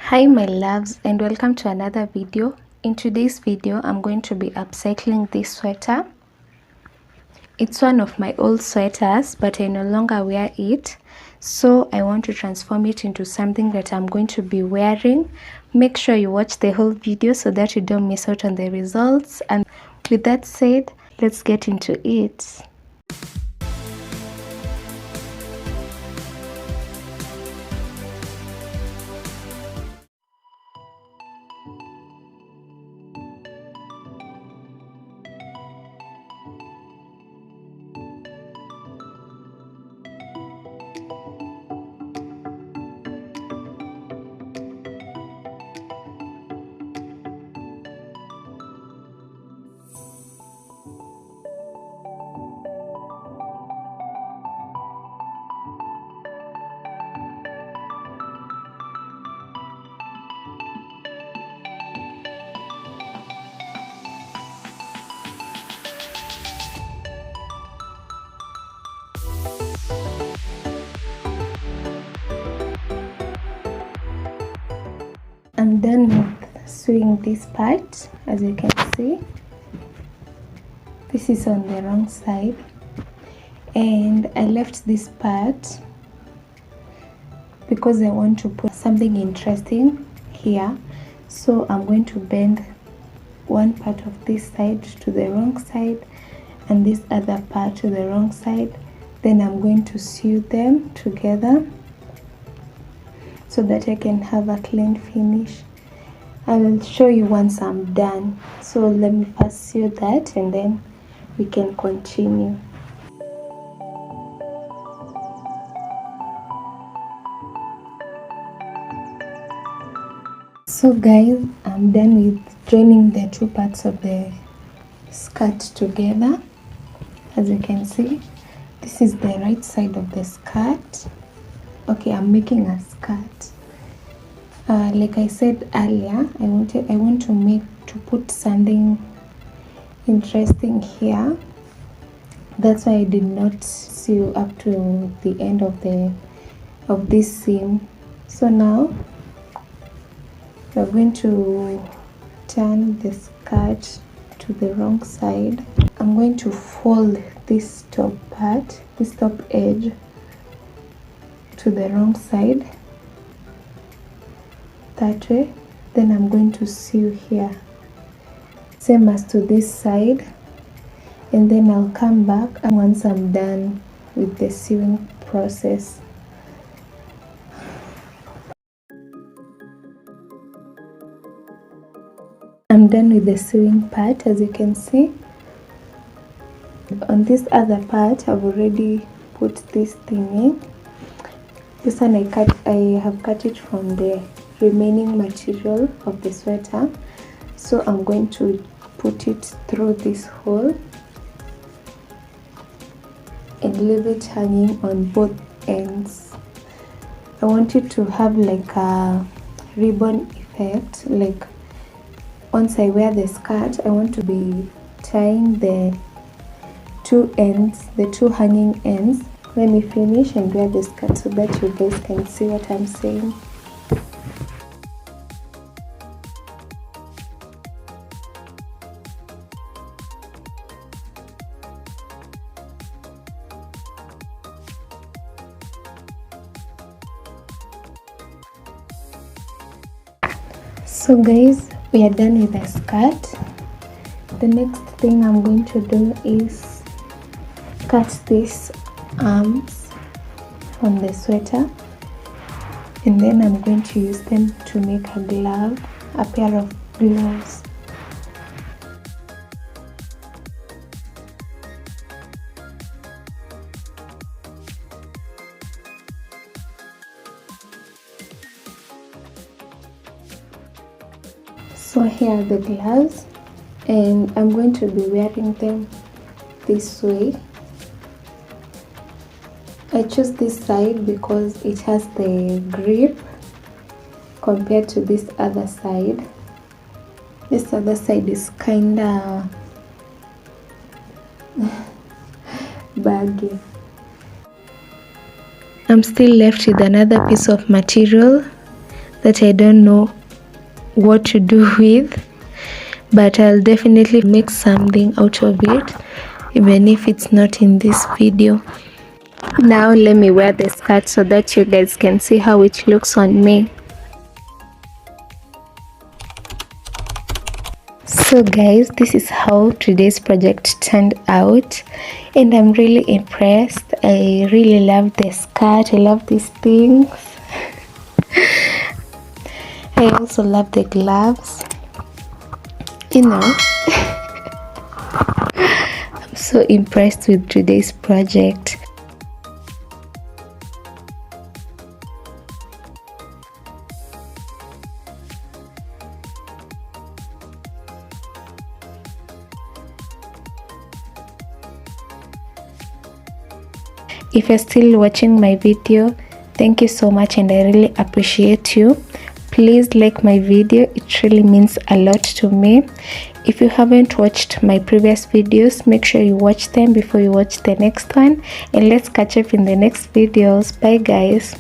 Hi my loves, and welcome to another video. In today's video I'm going to be upcycling this sweater. It's one of my old sweaters, but I no longer wear it, so I want to transform it into something that I'm going to be wearing. Make sure you watch the whole video so that you don't miss out on the results. And with that said, let's get into it. I'm done with sewing this part. As you can see, this is on the wrong side, and I left this part because I want to put something interesting here. So I'm going to bend one part of this side to the wrong side and this other part to the wrong side. Then I'm going to sew them together so that I can have a clean finish. I will show you once I'm done. So let me first sew that and then we can continue. So guys, I'm done with joining the two parts of the skirt together. As you can see, this is the right side of the skirt. Okay, I'm making a skirt. Like I said earlier, I want to put something interesting here. That's why I did not sew up to the end of this seam. So now we're going to turn the skirt to the wrong side. I'm going to fold this top part, this top edge, to the wrong side, that way. Then I'm going to sew here, same as to this side, and then I'll come back once I'm done with the sewing process. I'm done with the sewing part. As you can see, on this other part I've already put this thing in. This one I have cut it from the remaining material of the sweater, so I'm going to put it through this hole and leave it hanging on both ends. I want it to have like a ribbon effect. Like once I wear the skirt, I want to be tying the two ends, the two hanging ends. Let me finish and wear the skirt so that you guys can see what I'm saying. So guys, we are done with the skirt. The next thing I'm going to do is cut these arms on the sweater, and then I'm going to use them to make a glove, a pair of gloves. So here are the gloves, and I'm going to be wearing them this way. I chose this side because it has the grip compared to this other side. This other side is kinda baggy. I'm still left with another piece of material. that I don't know what to do with, but I'll definitely make something out of it, even if it's not in this video. Now let me wear the skirt so that you guys can see how it looks on me. So guys, this is how today's project turned out, and I'm really impressed. I really love the skirt. I love these things. I also love the gloves. You know, I'm so impressed with today's project. If you're still watching my video, thank you so much, and I really appreciate you. Please like my video, it really means a lot to me. If you haven't watched my previous videos, make sure you watch them before you watch the next one, and let's catch up in the next videos. Bye guys.